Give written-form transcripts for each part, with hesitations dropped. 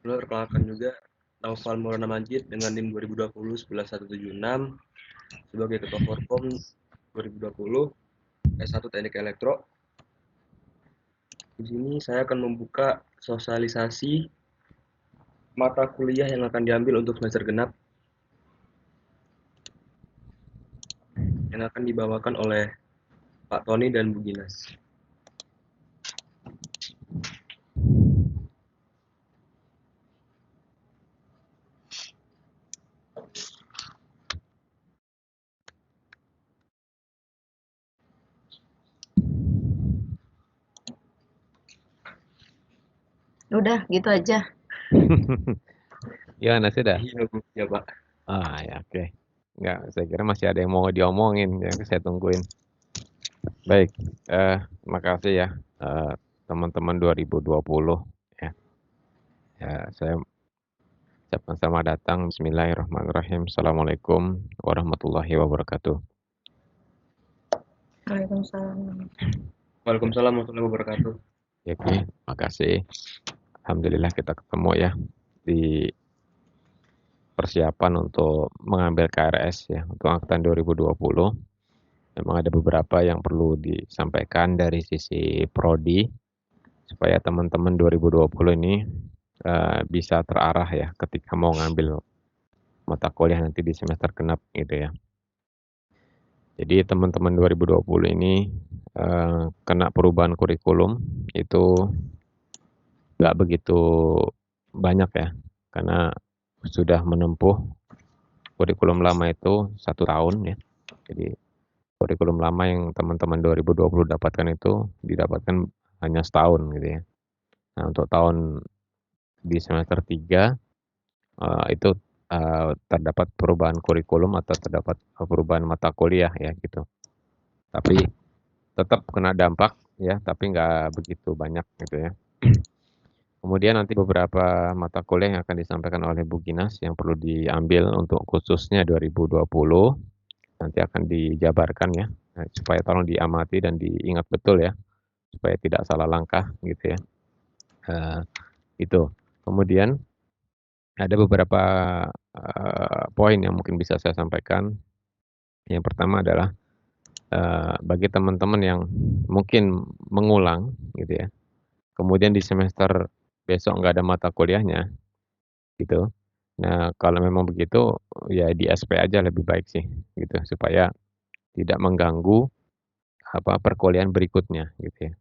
Perkenalkan juga, Naufal Maulana Majid dengan NIM 2020 11176 sebagai Ketua Forkom 2020 S1 Teknik Elektro. Di sini saya akan membuka sosialisasi mata kuliah yang akan diambil untuk semester genap yang akan dibawakan oleh Pak Tony dan Bu Ginas. Udah gitu aja. Gimana sudah? Iya, Bu. Ya, Pak. Ya oke. Enggak, saya kira masih ada yang mau diomongin, ya saya tungguin. Baik, makasih ya, teman-teman 2020 ya. Ya, saya ucapkan selamat datang. Bismillahirrahmanirrahim. Assalamualaikum warahmatullahi wabarakatuh. Waalaikumsalam. Waalaikumsalam warahmatullahi wabarakatuh. Oke, makasih. Alhamdulillah kita ketemu ya di persiapan untuk mengambil KRS ya untuk angkatan 2020. Memang ada beberapa yang perlu disampaikan dari sisi prodi supaya teman-teman 2020 ini bisa terarah ya ketika mau ngambil mata kuliah nanti di semester genap gitu ya. Jadi teman-teman 2020 ini kena perubahan kurikulum itu nggak begitu banyak ya, karena sudah menempuh kurikulum lama itu 1 tahun ya. Jadi kurikulum lama yang teman-teman 2020 dapatkan itu didapatkan hanya setahun gitu ya. Nah untuk tahun di semester 3 itu terdapat perubahan kurikulum atau terdapat perubahan mata kuliah ya gitu. Tapi tetap kena dampak ya, tapi nggak begitu banyak gitu ya. Kemudian nanti beberapa mata kuliah yang akan disampaikan oleh Bu Ginas yang perlu diambil untuk khususnya 2020 nanti akan dijabarkan ya, supaya tolong diamati dan diingat betul ya, supaya tidak salah langkah gitu ya. Itu. Kemudian ada beberapa poin yang mungkin bisa saya sampaikan. Yang pertama adalah bagi teman-teman yang mungkin mengulang gitu ya, kemudian di semester besok nggak ada mata kuliahnya gitu. Nah kalau memang begitu ya di SP aja lebih baik sih gitu, supaya tidak mengganggu perkuliahan berikutnya gitu ya.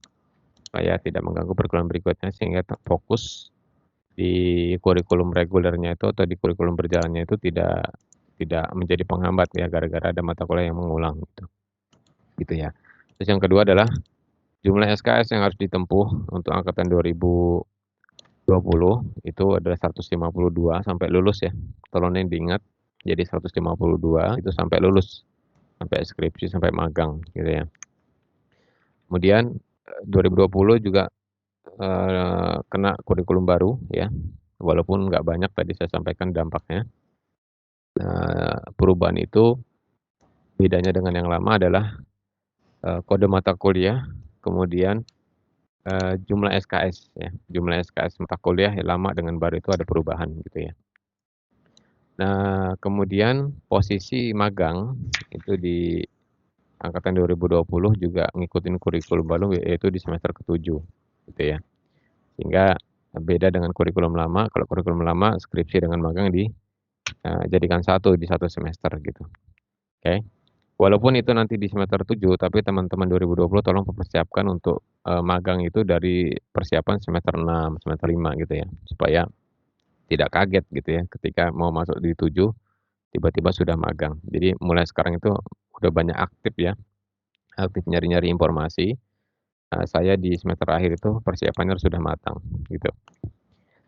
Supaya tidak mengganggu perkuliahan berikutnya sehingga fokus di kurikulum regulernya itu atau di kurikulum berjalannya itu tidak menjadi penghambat ya gara-gara ada mata kuliah yang mengulang gitu ya. Terus yang kedua adalah jumlah SKS yang harus ditempuh untuk angkatan 2020 itu adalah 152 sampai lulus ya. Tolong ini diingat, jadi 152 itu sampai lulus, sampai skripsi, sampai magang gitu ya. Kemudian 2020 juga kena kurikulum baru ya, walaupun nggak banyak tadi saya sampaikan dampaknya. Perubahan itu bedanya dengan yang lama adalah kode mata kuliah, kemudian jumlah SKS ya, jumlah SKS mata kuliah yang lama dengan baru itu ada perubahan gitu ya. Nah kemudian posisi magang itu di angkatan 2020 juga ngikutin kurikulum baru yaitu di semester ke-7 gitu ya. Sehingga beda dengan kurikulum lama, kalau kurikulum lama skripsi dengan magang dijadikan satu di satu semester gitu. Oke. Walaupun itu nanti di semester 7, tapi teman-teman 2020 tolong persiapkan untuk magang itu dari persiapan semester 6, semester 5 gitu ya. Supaya tidak kaget gitu ya ketika mau masuk di 7 tiba-tiba sudah magang. Jadi mulai sekarang itu udah banyak aktif ya, aktif nyari-nyari informasi. Saya di semester akhir itu persiapannya sudah matang gitu.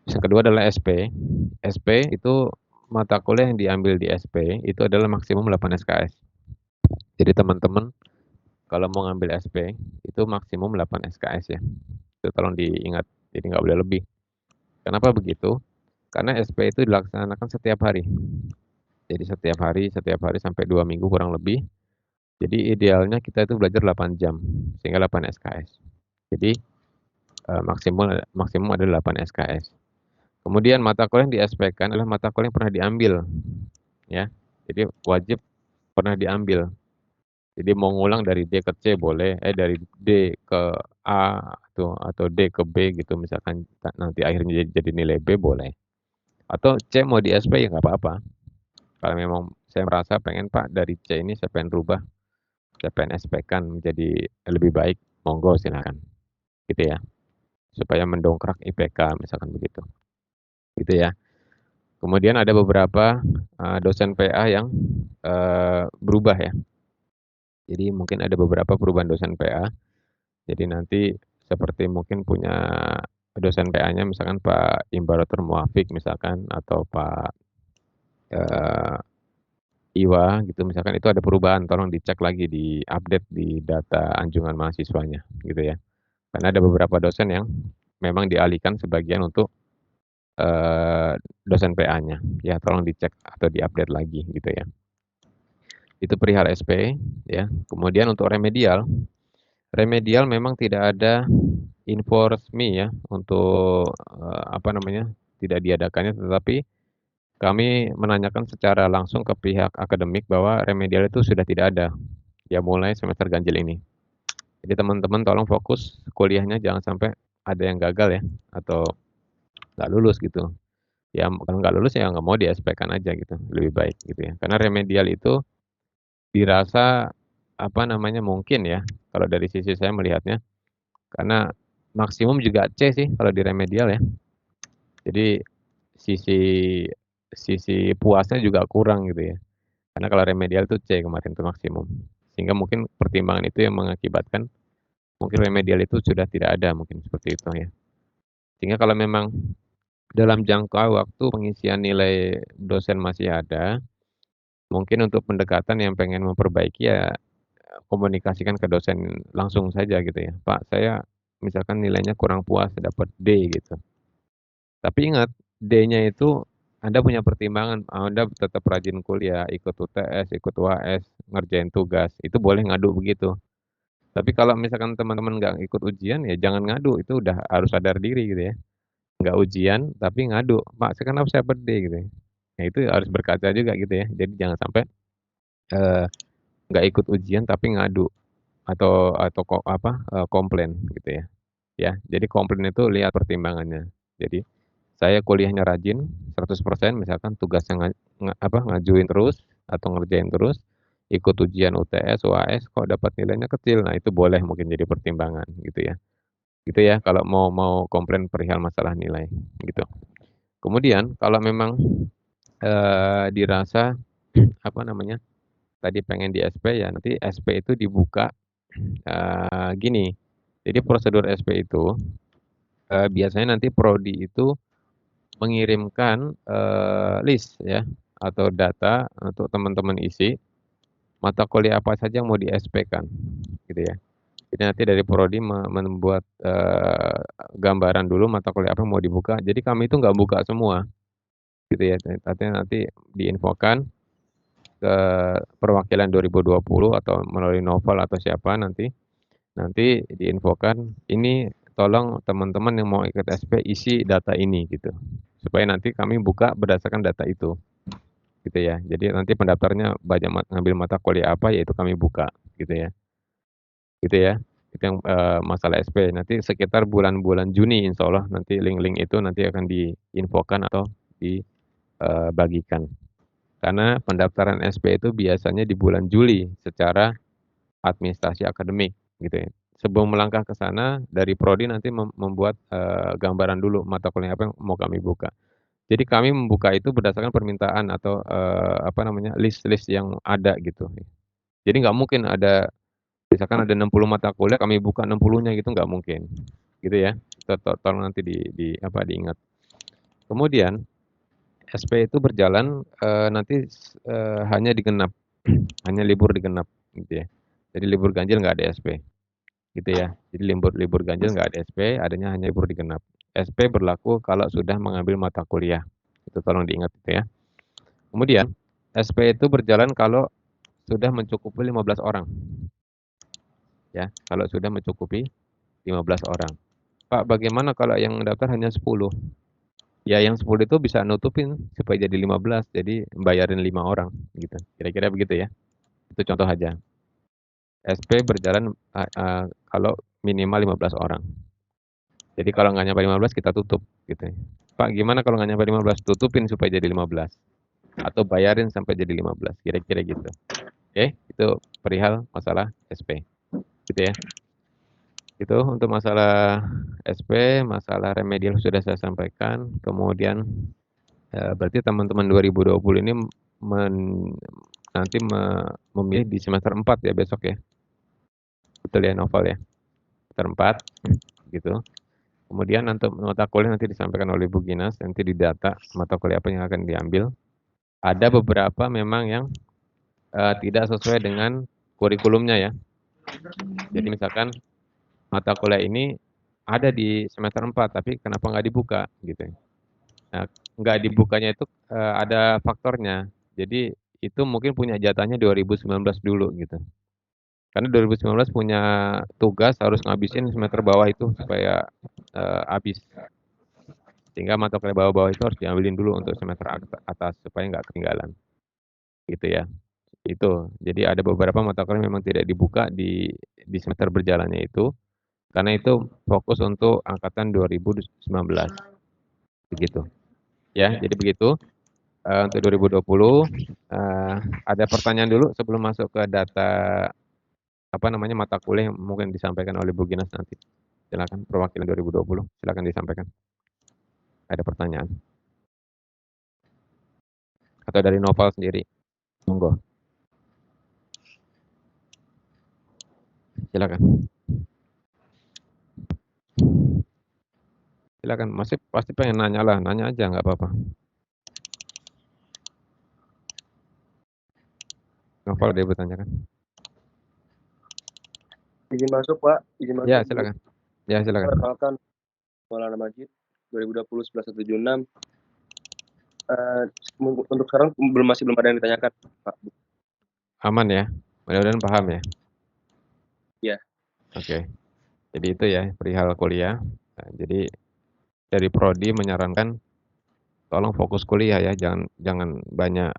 Yang kedua adalah SP. SP itu mata kuliah yang diambil di SP itu adalah maksimum 8 SKS. Jadi teman-teman kalau mau ngambil SP itu maksimum 8 SKS ya. Itu tolong diingat, jadi nggak boleh lebih. Kenapa begitu? Karena SP itu dilaksanakan setiap hari. Jadi setiap hari sampai 2 minggu kurang lebih. Jadi idealnya kita itu belajar 8 jam sehingga 8 SKS. Jadi maksimum ada 8 SKS. Kemudian mata kuliah yang di-SP-kan adalah mata kuliah yang pernah diambil, ya. Jadi wajib pernah diambil. Jadi mau ngulang dari D ke C boleh, dari D ke A atau D ke B gitu misalkan nanti akhirnya jadi nilai B boleh. Atau C mau di SP ya nggak apa-apa. Kalau memang saya merasa pengen Pak dari C ini saya pengen rubah, saya pengen SP-kan menjadi lebih baik, monggo silakan. Gitu ya. Supaya mendongkrak IPK misalkan begitu. Gitu ya. Kemudian ada beberapa dosen PA yang berubah ya. Jadi mungkin ada beberapa perubahan dosen PA. Jadi nanti seperti mungkin punya dosen PA-nya misalkan Pak Imbaratur Muafiq misalkan atau Pak Iwa gitu misalkan itu ada perubahan, tolong dicek lagi, di-update di data anjungan mahasiswanya gitu ya. Karena ada beberapa dosen yang memang dialihkan sebagian untuk dosen PA-nya, ya tolong dicek atau di-update lagi gitu ya. Itu perihal SP ya. Kemudian untuk remedial memang tidak ada info resmi ya untuk apa namanya, tidak diadakannya, tetapi kami menanyakan secara langsung ke pihak akademik bahwa remedial itu sudah tidak ada, ya mulai semester ganjil ini. Jadi teman-teman tolong fokus kuliahnya jangan sampai ada yang gagal ya, atau nggak lulus gitu. Ya kalau nggak lulus ya nggak mau di-SP-kan aja gitu, lebih baik gitu ya. Karena remedial itu dirasa apa namanya, mungkin ya, kalau dari sisi saya melihatnya, karena maksimum juga C sih kalau di remedial ya. Jadi sisi sisi puasnya juga kurang gitu ya. Karena kalau remedial tuh C kemarin tuh maksimum. Sehingga mungkin pertimbangan itu yang mengakibatkan mungkin remedial itu sudah tidak ada mungkin seperti itu ya. Sehingga kalau memang dalam jangka waktu pengisian nilai dosen masih ada, mungkin untuk pendekatan yang pengen memperbaiki ya komunikasikan ke dosen langsung saja gitu ya. Pak, saya misalkan nilainya kurang puas dapat D gitu. Tapi ingat, D-nya itu Anda punya pertimbangan, Anda tetap rajin kuliah, ikut UTS, ikut UAS, ngerjain tugas, itu boleh ngadu begitu. Tapi kalau misalkan teman-teman nggak ikut ujian, ya jangan ngadu, itu udah harus sadar diri gitu ya. Nggak ujian, tapi ngadu, Pak, saya kenapa saya D gitu ya. Nah itu harus berkaca juga gitu ya. Jadi jangan sampai eee, nggak ikut ujian tapi ngadu atau komplain gitu ya. Ya, jadi komplain itu lihat pertimbangannya. Jadi saya kuliahnya rajin 100% misalkan tugasnya ngajuin terus atau ngerjain terus, ikut ujian UTS, UAS kok dapat nilainya kecil. Nah, itu boleh mungkin jadi pertimbangan gitu ya. Gitu ya kalau mau mau komplain perihal masalah nilai gitu. Kemudian kalau memang, dirasa apa namanya, tadi pengen di SP ya nanti SP itu dibuka, gini, jadi prosedur SP itu, biasanya nanti prodi itu mengirimkan, list ya, atau data untuk teman-teman isi, mata kuliah apa saja yang mau di-SP-kan, gitu ya. Jadi nanti dari prodi membuat, gambaran dulu mata kuliah apa yang mau dibuka, jadi kami itu nggak buka semua, gitu ya. Artinya nanti diinfokan ke perwakilan 2020 atau melalui Novel atau siapa nanti diinfokan, "Ini tolong teman-teman yang mau ikut SP isi data ini," gitu. Supaya nanti kami buka berdasarkan data itu, gitu ya. Jadi nanti pendaftarnya banyak ngambil mata kuliah apa, ya itu kami buka, gitu ya. Gitu ya. Itu yang, masalah SP. Nanti sekitar bulan-bulan Juni insyaallah nanti link-link itu nanti akan diinfokan atau bagikan. Karena pendaftaran SP itu biasanya di bulan Juli secara administrasi akademik, gitu ya. Sebelum melangkah ke sana, dari prodi nanti membuat, gambaran dulu mata kuliah apa yang mau kami buka. Jadi kami membuka itu berdasarkan permintaan atau, apa namanya, list-list yang ada gitu. Jadi nggak mungkin ada misalkan ada 60 mata kuliah kami buka 60-nya gitu nggak mungkin, gitu ya. Tolong nanti apa, diingat. Kemudian SP itu berjalan, nanti hanya digenap, hanya libur digenap gitu ya. Jadi libur ganjil nggak ada SP, gitu ya. Jadi libur libur ganjil nggak ada SP, adanya hanya libur digenap. SP berlaku kalau sudah mengambil mata kuliah, itu tolong diingat itu ya. Kemudian SP itu berjalan kalau sudah mencukupi 15 orang, ya. Kalau sudah mencukupi 15 orang. Pak, bagaimana kalau yang mendaftar hanya 10? Ya yang 10 itu bisa nutupin supaya jadi 15, jadi bayarin 5 orang gitu. Kira-kira begitu ya. Itu contoh aja. SP berjalan kalau minimal 15 orang. Jadi kalau nggak nyampe 15 kita tutup gitu ya. Pak gimana kalau nggak nyampe 15? Tutupin supaya jadi 15. Atau bayarin sampai jadi 15. Kira-kira gitu. Oke, itu perihal masalah SP. Gitu ya. Itu untuk masalah SP, masalah remedial sudah saya sampaikan. Kemudian berarti teman-teman 2020 ini nanti memilih di semester 4 ya besok ya. Betul ya Novel ya. Semester 4 gitu. Kemudian untuk mata kuliah nanti disampaikan oleh Bu Ginas, nanti didata mata kuliah apa yang akan diambil. Ada beberapa memang yang tidak sesuai dengan kurikulumnya ya. Jadi misalkan mata kuliah ini ada di semester 4 tapi kenapa nggak dibuka gitu. Nah, nggak dibukanya itu ada faktornya. Jadi itu mungkin punya jatahnya 2019 dulu gitu. Karena 2019 punya tugas harus ngabisin semester bawah itu supaya habis. Sehingga mata kuliah bawah-bawah itu harus diambilin dulu untuk semester atas supaya nggak ketinggalan. Gitu ya. Itu. Jadi ada beberapa mata kuliah memang tidak dibuka di semester berjalannya itu karena itu fokus untuk angkatan 2019. Begitu. Ya, jadi begitu. Untuk 2020 ada pertanyaan dulu sebelum masuk ke data mata kuliah yang mungkin disampaikan oleh Bu Ginas nanti. Silakan perwakilan 2020, silakan disampaikan. Ada pertanyaan? Atau dari Novel sendiri? Monggo. Silakan. Silakan, masih pasti pengen nanya lah, nanya aja nggak apa-apa. Novel dia bertanyakan. Izin masuk Pak, izin masuk. Ya silakan. Ya silakan. Perkenalkan, Maulana Majid, 2020 1176. Untuk sekarang masih belum ada yang ditanyakan Pak. Aman ya, mudah-mudahan paham ya. Iya. Oke. Jadi itu ya perihal kuliah. Nah, jadi dari prodi menyarankan tolong fokus kuliah ya, jangan banyak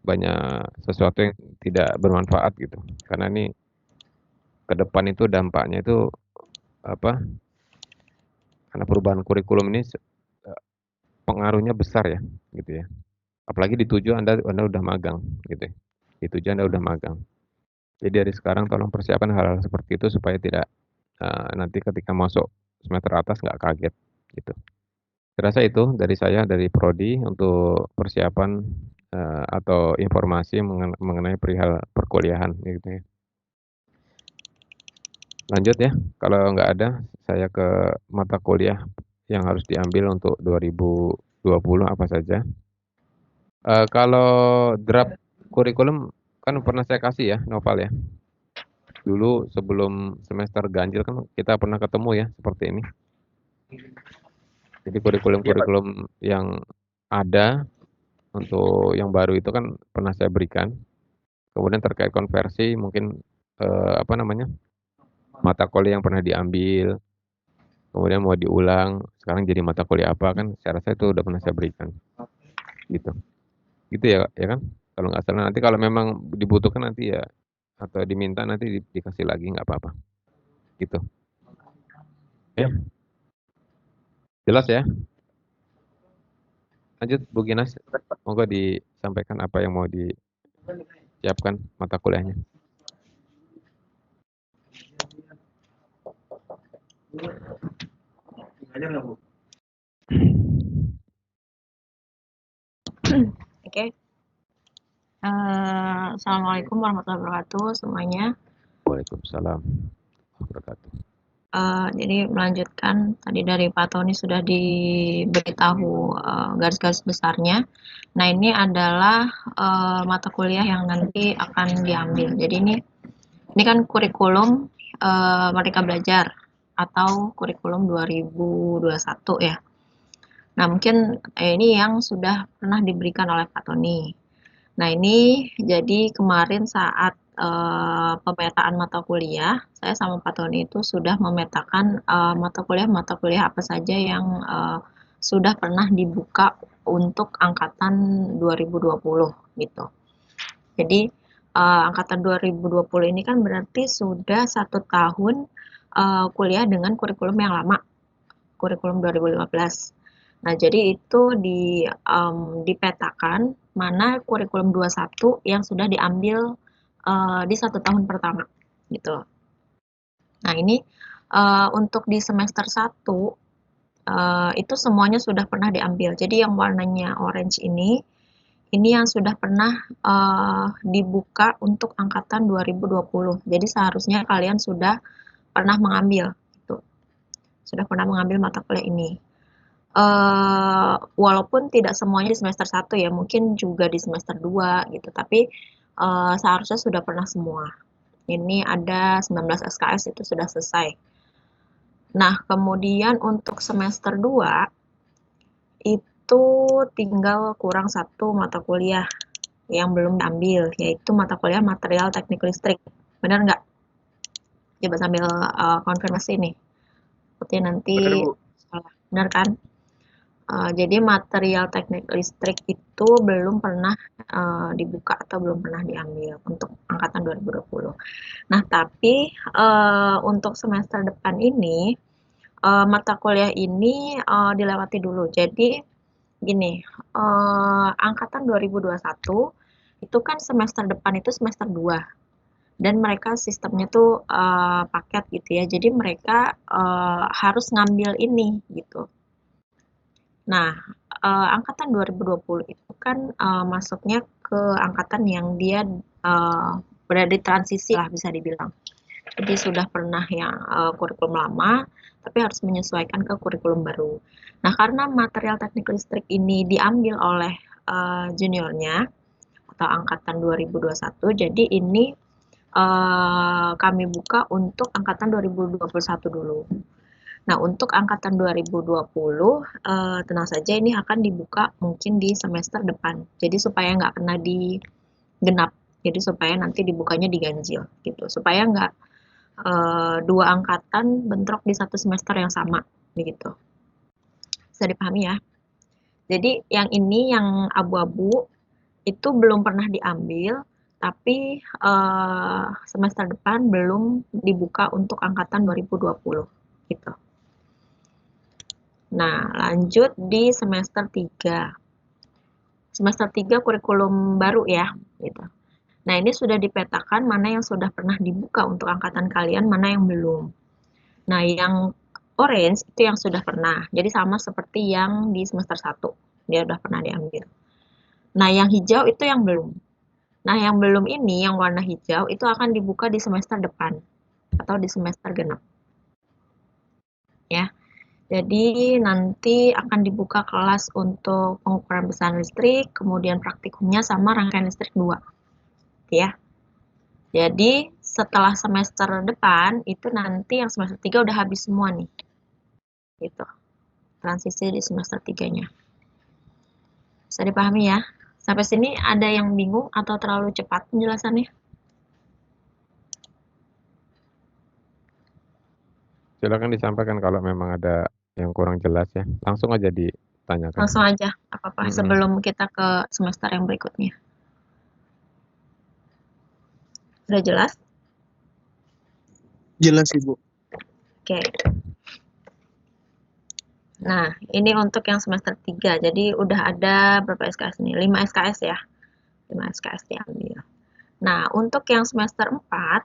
banyak sesuatu yang tidak bermanfaat gitu. Karena ini ke depan itu dampaknya itu karena perubahan kurikulum ini pengaruhnya besar ya, gitu ya. Apalagi di 7 Anda udah magang gitu ya. Di 7 Anda udah magang. Jadi dari sekarang tolong persiapkan hal-hal seperti itu supaya tidak nanti ketika masuk semester atas nggak kaget gitu. Saya rasa itu dari saya, dari prodi untuk persiapan atau informasi mengenai perihal perkuliahan gitu ya. Lanjut ya, kalau nggak ada saya ke mata kuliah yang harus diambil untuk 2020 apa saja. Kalau draft kurikulum kan pernah saya kasih ya, Novel ya. Dulu sebelum semester ganjil kan kita pernah ketemu ya seperti ini. Jadi kurikulum-kurikulum yang ada untuk yang baru itu kan pernah saya berikan. Kemudian terkait konversi mungkin mata kuliah yang pernah diambil, kemudian mau diulang, sekarang jadi mata kuliah apa kan? Saya rasa itu udah pernah saya berikan. Gitu. Gitu ya kan? Kalau nggak salah nanti kalau memang dibutuhkan nanti ya atau diminta nanti dikasih lagi nggak apa-apa. Gitu. Ya. Jelas ya? Lanjut Bu Ginas, monggo disampaikan apa yang mau disiapkan mata kuliahnya. Oke. Assalamualaikum warahmatullahi wabarakatuh semuanya. Waalaikumsalam warahmatullahi wabarakatuh. Jadi melanjutkan tadi dari Pak Tony sudah diberitahu garis-garis besarnya. Nah ini adalah mata kuliah yang nanti akan diambil. Jadi ini kan kurikulum Merdeka Belajar atau kurikulum 2021 ya. Nah mungkin ini yang sudah pernah diberikan oleh Pak Tony. Nah ini jadi kemarin saat pemetaan mata kuliah, saya sama Pak Tony itu sudah memetakan mata kuliah apa saja yang sudah pernah dibuka untuk angkatan 2020 gitu. Jadi angkatan 2020 ini kan berarti sudah 1 tahun kuliah dengan kurikulum yang lama, kurikulum 2015. Nah, jadi itu dipetakan mana kurikulum 21 yang sudah diambil di 1 tahun pertama gitu. Nah, ini untuk di semester 1 itu semuanya sudah pernah diambil. Jadi yang warnanya orange ini yang sudah pernah dibuka untuk angkatan 2020. Jadi seharusnya kalian sudah pernah mengambil gitu. Sudah pernah mengambil mata kuliah ini. Walaupun tidak semuanya di semester 1 ya, mungkin juga di semester 2 gitu, tapi seharusnya sudah pernah semua. Ini ada 19 SKS itu sudah selesai. Nah, kemudian untuk semester 2 itu tinggal kurang 1 mata kuliah yang belum diambil, yaitu mata kuliah material teknik listrik. Benar nggak? Coba sambil konfirmasi nih. Seperti nanti Benar, Bu. salah. Benar kan? Jadi material teknik listrik itu belum pernah dibuka atau belum pernah diambil untuk angkatan 2020. Nah, tapi untuk semester depan ini mata kuliah ini dilewati dulu. Jadi gini, angkatan 2021 itu kan semester depan itu semester 2 dan mereka sistemnya tuh paket gitu ya. Jadi mereka harus ngambil ini gitu. Nah, angkatan 2020 itu kan masuknya ke angkatan yang dia berada di transisi lah bisa dibilang. Jadi sudah pernah yang kurikulum lama, tapi harus menyesuaikan ke kurikulum baru. Nah, karena material teknik listrik ini diambil oleh juniornya atau angkatan 2021, jadi ini kami buka untuk angkatan 2021 dulu. Nah, untuk angkatan 2020, tenang saja ini akan dibuka mungkin di semester depan. Jadi supaya nggak kena di genap. Jadi supaya nanti dibukanya diganjil gitu. Supaya nggak 2 angkatan bentrok di 1 semester yang sama begitu. Bisa dipahami ya? Jadi yang ini yang abu-abu itu belum pernah diambil, tapi semester depan belum dibuka untuk angkatan 2020 gitu. Nah, lanjut di semester 3. Semester 3 kurikulum baru ya, gitu. Nah, ini sudah dipetakan mana yang sudah pernah dibuka untuk angkatan kalian, mana yang belum. Nah, yang orange itu yang sudah pernah. Jadi sama seperti yang di semester 1. Dia udah pernah diambil. Nah, yang hijau itu yang belum. Nah, yang belum ini, yang warna hijau, itu akan dibuka di semester depan. Atau di semester genap. Ya. Jadi nanti akan dibuka kelas untuk pengukuran besaran listrik, kemudian praktikumnya sama rangkaian listrik 2. Ya. Jadi setelah semester depan itu nanti yang semester 3 udah habis semua nih. Gitu. Transisi di semester 3-nya. Bisa dipahami ya? Sampai sini ada yang bingung atau terlalu cepat penjelasannya? Silakan disampaikan kalau memang ada yang kurang jelas ya. Langsung aja ditanyakan. Langsung aja, apa-apa sebelum kita ke semester yang berikutnya. Sudah jelas? Jelas, Ibu. Oke. Nah, ini untuk yang semester 3. Jadi udah ada berapa SKS nih? 5 SKS ya. 5 SKS diambil. Nah, untuk yang semester 4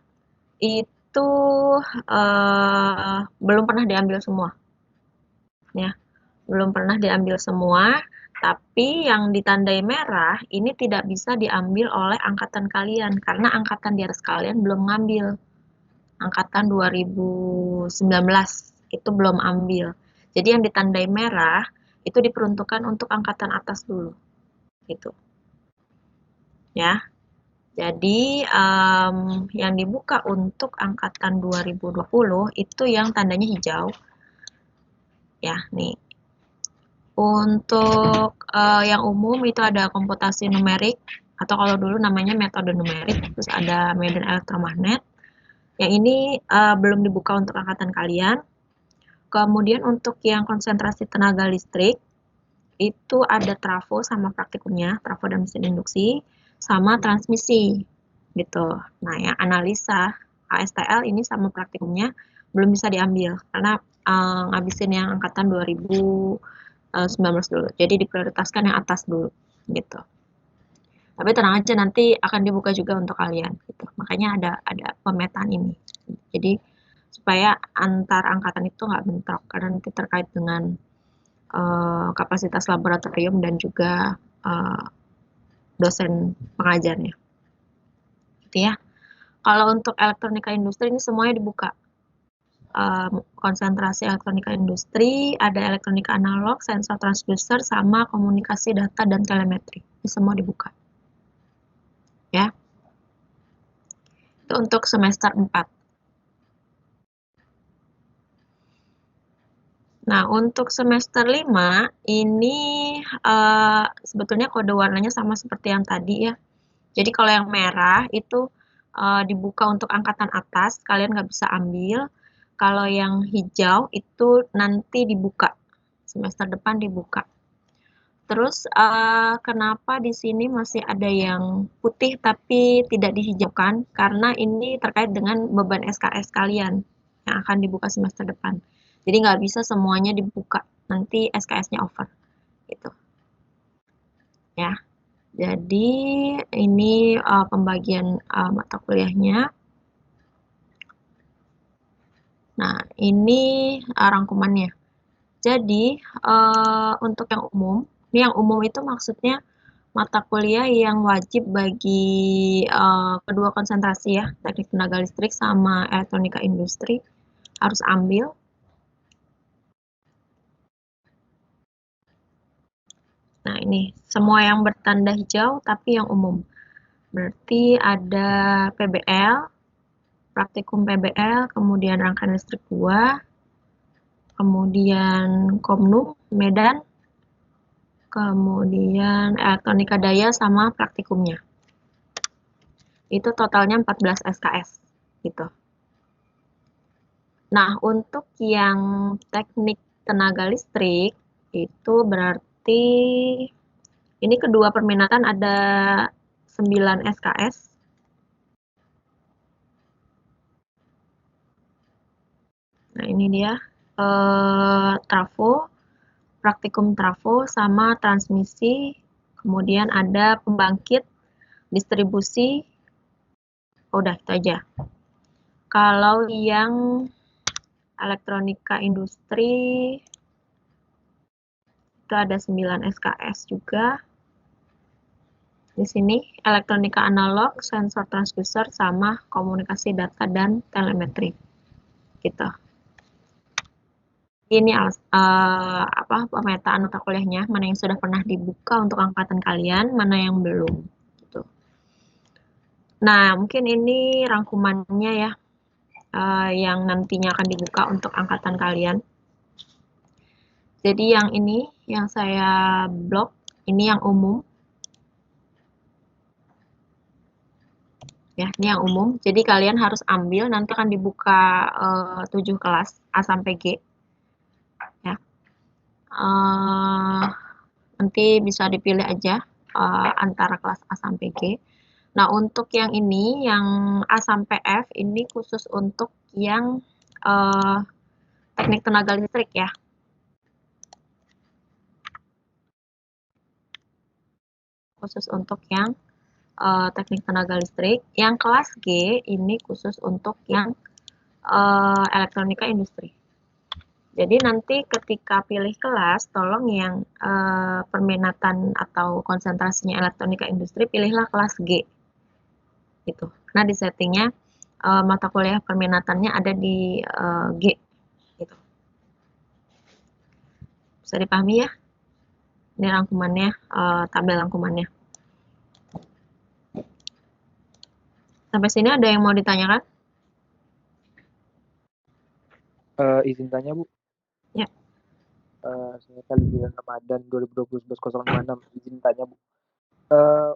itu belum pernah diambil semua. Ya. Belum pernah diambil semua, tapi yang ditandai merah ini tidak bisa diambil oleh angkatan kalian karena angkatan di atas kalian belum ngambil. Angkatan 2019 itu belum ambil. Jadi yang ditandai merah itu diperuntukkan untuk angkatan atas dulu. Gitu. Ya. Jadi yang dibuka untuk angkatan 2020 itu yang tandanya hijau. Ya, nih. Untuk yang umum itu ada komputasi numerik atau kalau dulu namanya metode numerik, terus ada medan elektromagnet. Yang ini belum dibuka untuk angkatan kalian. Kemudian untuk yang konsentrasi tenaga listrik itu ada trafo sama praktikumnya, trafo dan mesin induksi, sama transmisi gitu. Nah, yang analisa ASTL ini sama praktikumnya belum bisa diambil karena ngabisin yang angkatan 2019 dulu. Jadi diprioritaskan yang atas dulu gitu. Tapi tenang aja nanti akan dibuka juga untuk kalian gitu. Makanya ada pemetaan ini. Jadi supaya antar angkatan itu nggak bentrok karena nanti terkait dengan kapasitas laboratorium dan juga dosen pengajarnya. Gitu ya. Kalau untuk elektronika industri ini semuanya dibuka. Konsentrasi elektronika industri, ada elektronika analog, sensor transducer, sama komunikasi data dan telemetri. Ini semua dibuka. Ya. Itu untuk semester 4. Nah, untuk semester 5 ini sebetulnya kode warnanya sama seperti yang tadi ya. Jadi kalau yang merah itu dibuka untuk angkatan atas, kalian nggak bisa ambil. Kalau yang hijau itu nanti dibuka, semester depan dibuka. Terus kenapa di sini masih ada yang putih tapi tidak dihijaukan? Karena ini terkait dengan beban SKS kalian yang akan dibuka semester depan. Jadi nggak bisa semuanya dibuka, nanti SKS-nya over, gitu. Ya. Jadi ini pembagian mata kuliahnya. Nah, ini rangkumannya. Jadi untuk yang umum, ini yang umum itu maksudnya mata kuliah yang wajib bagi kedua konsentrasi ya, teknik tenaga listrik sama elektronika industri harus ambil. Nah, ini semua yang bertanda hijau tapi yang umum. Berarti ada PBL, praktikum PBL, kemudian rangkaian listrik 2, kemudian Komnum Medan, kemudian elektronika daya sama praktikumnya. Itu totalnya 14 SKS gitu. Nah, untuk yang teknik tenaga listrik itu berarti ini kedua perminatan ada 9 SKS. Nah, ini dia trafo, praktikum trafo sama transmisi, kemudian ada pembangkit, distribusi, udah itu aja. Kalau yang elektronika industri itu ada 9 SKS juga. Di sini elektronika analog, sensor transducer sama komunikasi data dan telemetri. Gitu. Ini pemetaan mata kuliahnya, mana yang sudah pernah dibuka untuk angkatan kalian, mana yang belum. Gitu. Nah, mungkin ini rangkumannya ya, yang nantinya akan dibuka untuk angkatan kalian. Jadi yang ini, yang saya blok, ini yang umum. Ya, ini yang umum. Jadi kalian harus ambil, nanti akan dibuka 7 kelas A sampai G. Ya. Nanti bisa dipilih aja antara kelas A sampai G. Nah, untuk yang ini, yang A sampai F, ini khusus untuk yang teknik tenaga listrik ya. Khusus untuk yang teknik tenaga listrik. Yang kelas G ini khusus untuk yang elektronika industri. Jadi nanti ketika pilih kelas, tolong yang perminatan atau konsentrasinya elektronika industri, pilihlah kelas G. Gitu. Nah, di settingnya mata kuliah perminatannya ada di G. Gitu. Bisa dipahami ya? Ini rangkumannya, tabel rangkumannya. Sampai sini ada yang mau ditanyakan? Izin tanya Bu. Ya. Saya Kalidian Ramadan 2020-11-056. Izin tanya Bu.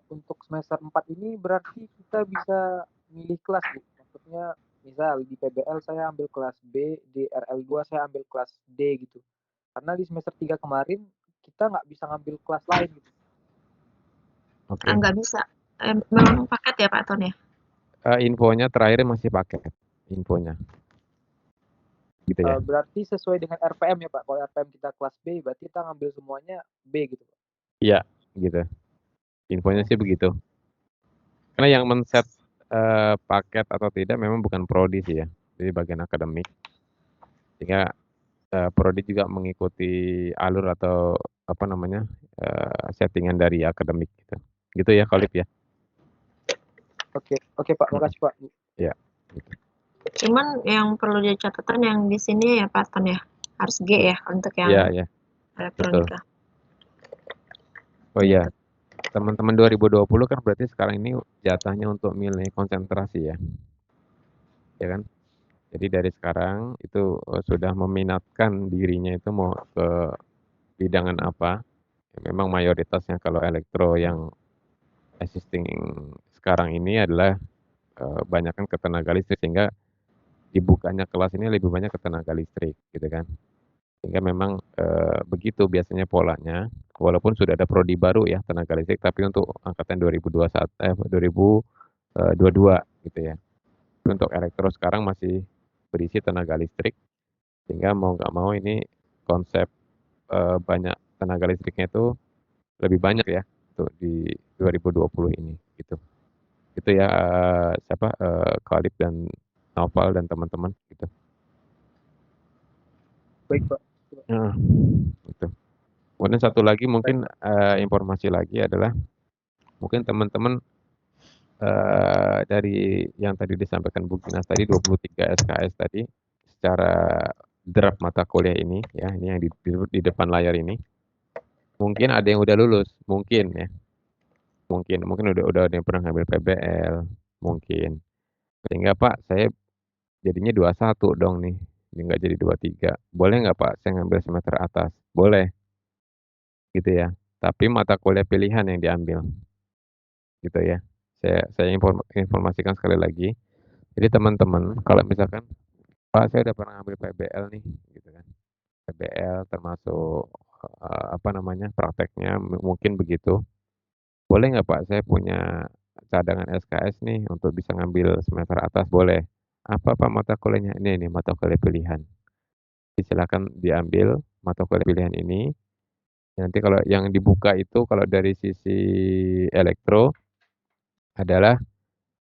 Untuk semester 4 ini berarti kita bisa milih kelas Bu. Maksudnya misal di PBL saya ambil kelas B, di RL2 saya ambil kelas D gitu. Karena di semester 3 kemarin kita nggak bisa ngambil kelas lain gitu. Oke. Nggak bisa. Memang paket ya Pak Ton ya? Infonya terakhir masih paket infonya. Gitu ya. Berarti sesuai dengan RPM ya Pak. Kalau RPM kita kelas B, berarti kita ngambil semuanya B gitu Pak. Iya, gitu. Infonya sih begitu. Karena yang men-set paket atau tidak memang bukan prodi sih ya. Jadi bagian akademik. Sehingga prodi juga mengikuti alur atau apa namanya settingan dari akademik gitu. Gitu ya, Khalid ya. Oke Pak, makasih Pak. Ya. Gitu. Cuman yang perlu dicatatkan yang di sini ya Pak Ton ya, harus G ya untuk yang Iya. elektronika. Oh iya, teman-teman 2020 kan berarti sekarang ini jatahnya untuk milih konsentrasi ya. Ya kan? Jadi dari sekarang itu sudah meminatkan dirinya itu mau ke bidangan apa. Memang mayoritasnya kalau elektro yang existing sekarang ini adalah banyakkan ke tenaga listrik, sehingga dibukanya kelas ini lebih banyak ke tenaga listrik gitu kan. Sehingga memang begitu biasanya polanya, walaupun sudah ada prodi baru ya tenaga listrik, tapi untuk angkatan 2022 gitu ya. Untuk elektro sekarang masih berisi tenaga listrik, sehingga mau nggak mau ini konsep banyak tenaga listriknya itu lebih banyak ya untuk di 2020 ini gitu. Itu ya Khalid dan Naufal dan teman-teman gitu. Baik Pak. Gitu. Kemudian satu lagi mungkin informasi lagi adalah mungkin teman-teman dari yang tadi disampaikan Bu Ginas tadi 23 SKS tadi secara draft mata kuliah ini ya, ini yang di depan layar ini. Mungkin ada yang udah lulus, mungkin ya. Mungkin udah ada yang pernah ngambil PBL, mungkin. Sehingga Pak, saya jadinya 21 dong nih. Ini nggak jadi 23. Boleh nggak Pak saya ngambil semester atas? Boleh. Gitu ya. Tapi mata kuliah pilihan yang diambil. Gitu ya. Saya informasikan sekali lagi. Jadi teman-teman, kalau misalkan Pak saya udah pernah ngambil PBL nih, gitu kan. PBL termasuk apa namanya prakteknya mungkin begitu. Boleh nggak Pak saya punya cadangan SKS nih untuk bisa ngambil semester atas? Boleh. Apa Pak mata kuliahnya? Ini mata kuliah pilihan. Silakan diambil mata kuliah pilihan ini. Nanti kalau yang dibuka itu kalau dari sisi elektro adalah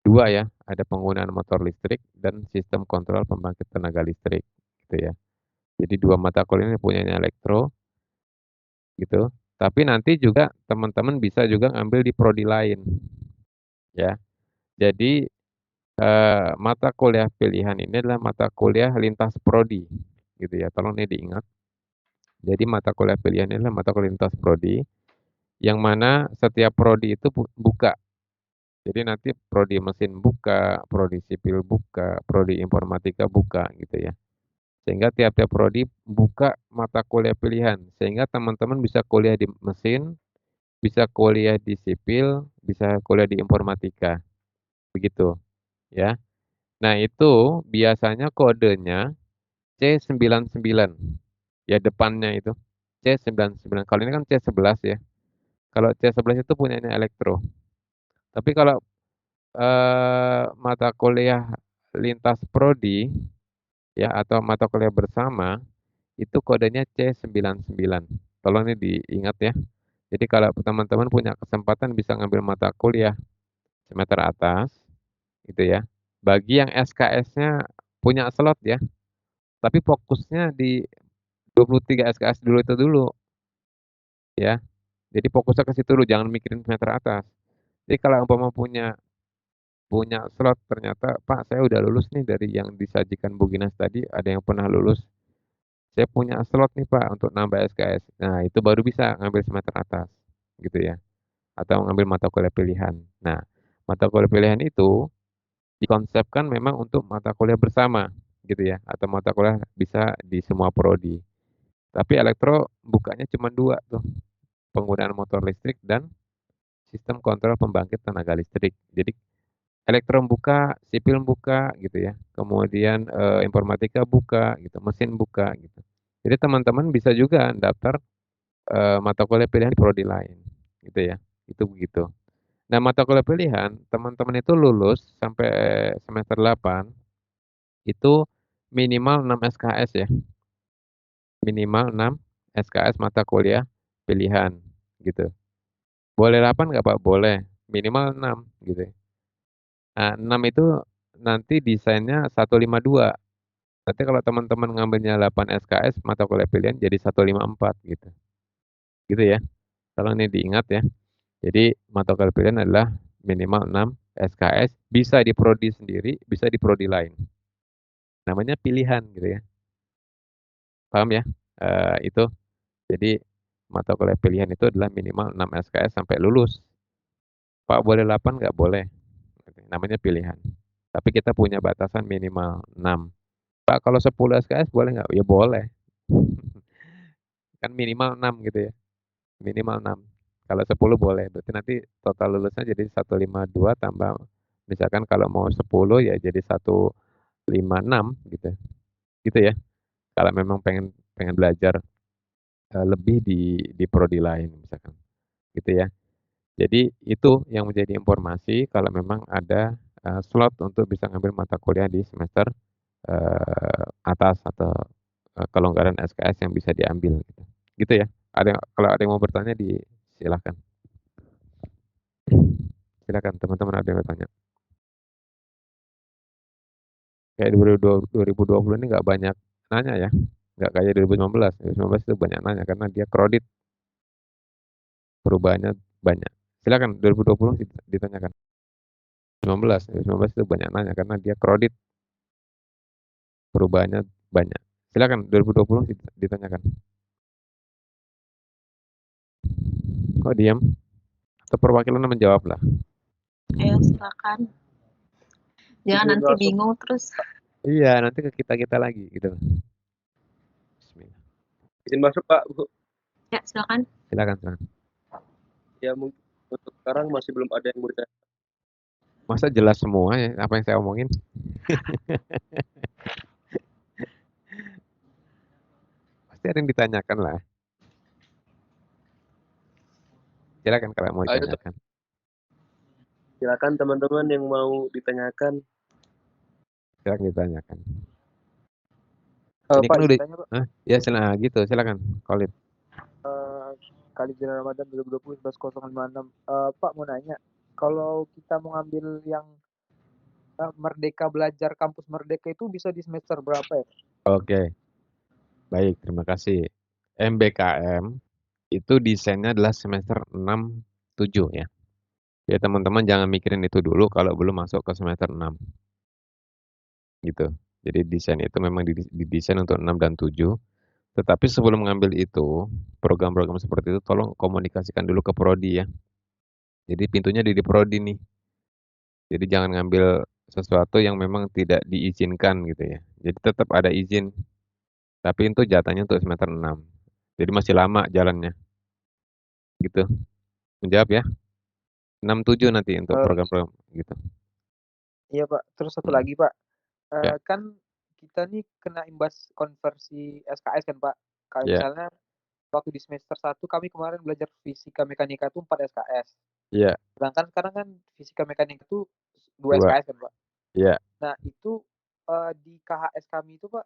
dua ya, ada penggunaan motor listrik dan sistem kontrol pembangkit tenaga listrik gitu ya. Jadi dua mata kuliah ini punyanya elektro gitu. Tapi nanti juga teman-teman bisa juga ngambil di prodi lain ya. Jadi mata kuliah pilihan ini adalah mata kuliah lintas prodi gitu ya. Tolong ini diingat. Jadi mata kuliah pilihan ini adalah mata kuliah lintas prodi yang mana setiap prodi itu buka. Jadi nanti prodi mesin buka, prodi sipil buka, prodi informatika buka gitu ya. Sehingga tiap-tiap prodi buka mata kuliah pilihan sehingga teman-teman bisa kuliah di mesin, bisa kuliah di sipil, bisa kuliah di informatika. Begitu ya. Nah, itu biasanya kodenya C99. Ya depannya itu C99. Kalau ini kan C11 ya. Kalau C11 itu punyanya elektro. Tapi kalau mata kuliah lintas prodi ya atau mata kuliah bersama itu kodenya C99. Tolong ini diingat ya. Jadi kalau teman-teman punya kesempatan bisa ngambil mata kuliah semester atas gitu ya. Bagi yang SKS-nya punya slot ya. Tapi fokusnya di 23 SKS dulu itu dulu ya. Jadi fokusnya ke situ dulu, jangan mikirin semester atas. Jadi kalau umpama punya slot ternyata Pak saya udah lulus nih dari yang disajikan Bu Ginas tadi, ada yang pernah lulus. Saya punya slot nih Pak untuk nambah SKS. Nah, itu baru bisa ngambil semester atas gitu ya. Atau ngambil mata kuliah pilihan. Nah, mata kuliah pilihan itu dikonsepkan memang untuk mata kuliah bersama gitu ya atau mata kuliah bisa di semua prodi. Tapi elektro bukanya cuma dua tuh, penggunaan motor listrik dan sistem kontrol pembangkit tenaga listrik. Jadi elektro buka, sipil buka gitu ya. Kemudian informatika buka gitu, mesin buka gitu. Jadi teman-teman bisa juga daftar mata kuliah pilihan di prodi lain, gitu ya. Itu begitu. Nah, mata kuliah pilihan, teman-teman itu lulus sampai semester 8, itu minimal 6 SKS ya. Minimal 6 SKS mata kuliah pilihan, gitu. Boleh 8 nggak Pak? Boleh. Minimal 6, gitu ya. Nah, 6 itu nanti desainnya 152. Nanti kalau teman-teman ngambilnya 8 SKS mata kuliah pilihan jadi 154 gitu. Gitu ya. Tolong ini diingat ya. Jadi mata kuliah pilihan adalah minimal 6 SKS, bisa di prodi sendiri, bisa di prodi lain. Namanya pilihan gitu ya. Paham ya? Itu. Jadi mata kuliah pilihan itu adalah minimal 6 SKS sampai lulus. Pak boleh 8 nggak boleh. Namanya pilihan. Tapi kita punya batasan minimal 6. Pak kalau 10 SKS boleh nggak? Ya boleh. Kan minimal 6 gitu ya. Minimal 6. Kalau 10 boleh. Berarti nanti total lulusnya jadi 152 tambah misalkan kalau mau 10 ya jadi 156 gitu. Gitu ya. Kalau memang pengen pengen belajar lebih di prodi lain misalkan. Gitu ya. Jadi itu yang menjadi informasi kalau memang ada slot untuk bisa ngambil mata kuliah di semester atas atau kelonggaran SKS yang bisa diambil gitu. Gitu ya. Kalau ada yang mau bertanya silakan. Silakan teman-teman ada yang bertanya. Kayak 2020 ini nggak banyak nanya ya. Nggak kayak 2019. 2019 itu banyak nanya karena dia kredit perubahannya banyak. Silakan 2020 ditanyakan. 2019 itu banyak nanya karena dia kredit perubahannya banyak. Silakan 2020 ditanyakan. Kok diam? Atau perwakilan menjawab lah. Ayo silakan. Jangan nanti bingung terus. Iya, nanti ke kita lagi gitu. Bismillah. Izin masuk Pak, Bu. Ya, silakan. Silakan. Ya mungkin untuk sekarang masih belum ada yang mau ditanya. Masa jelas semua ya apa yang saya omongin? Pasti ada yang ditanyakan lah. Silakan kalau mau ditanyakan. Silakan teman-teman yang mau ditanyakan. Silakan ditanyakan. Ini Pak, kan udah ditanya, Pak. Ya gitu, silakan. Khalid. Khalid Zainal Ramadan 2020 11.056. Pak mau nanya, kalau kita mau ngambil yang Merdeka Belajar Kampus Merdeka itu bisa di semester berapa ya? Oke. Baik, terima kasih. MBKM itu desainnya adalah semester 6, 7 ya. Ya teman-teman jangan mikirin itu dulu kalau belum masuk ke semester 6. Gitu. Jadi desain itu memang didesain untuk 6 dan 7. Tetapi sebelum mengambil itu, program-program seperti itu tolong komunikasikan dulu ke prodi ya. Jadi pintunya di prodi nih. Jadi jangan ngambil sesuatu yang memang tidak diizinkan gitu ya. Jadi tetap ada izin. Tapi itu jatahnya untuk semester 6. Jadi masih lama jalannya. Gitu. Menjawab ya. 6, 7 nanti untuk program-program gitu. Iya Pak. Terus satu lagi Pak. Ya. Kan kita nih kena imbas konversi SKS kan Pak. Kalau misalnya waktu di semester 1 kami kemarin belajar fisika mekanika itu 4 SKS. Iya. Sedangkan sekarang kan fisika mekanika itu 2 SKS kan Pak. Iya. Nah itu di KHS kami itu Pak,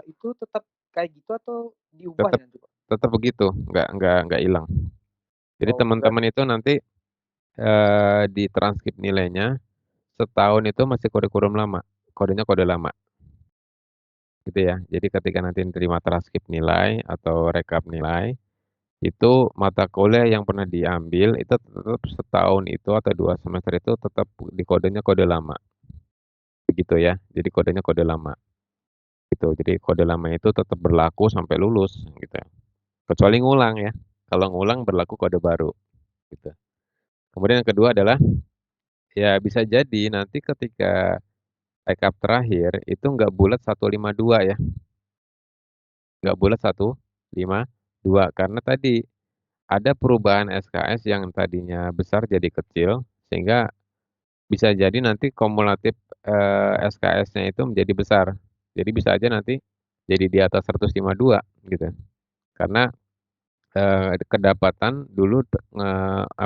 itu tetap kayak gitu atau diubah tetap, nanti Pak? Tetap begitu, nggak hilang. Jadi teman-teman itu nanti di transkrip nilainya setahun itu masih kurikulum lama, kodenya kode lama. Gitu ya. Jadi ketika nanti terima transkrip nilai atau rekap nilai, itu mata kuliah yang pernah diambil itu tetap setahun itu atau 2 semester itu tetap di kodenya kode lama. Begitu ya. Jadi kodenya kode lama. Gitu. Jadi kode lama itu tetap berlaku sampai lulus gitu. Kecuali ngulang ya. Kalau ngulang berlaku kode baru gitu. Kemudian yang kedua adalah ya bisa jadi nanti ketika rekap terakhir itu nggak bulat 152 ya. Nggak bulat 152 karena tadi ada perubahan SKS yang tadinya besar jadi kecil sehingga bisa jadi nanti kumulatif SKS-nya itu menjadi besar. Jadi bisa aja nanti jadi di atas 152 gitu. Karena kedapatan dulu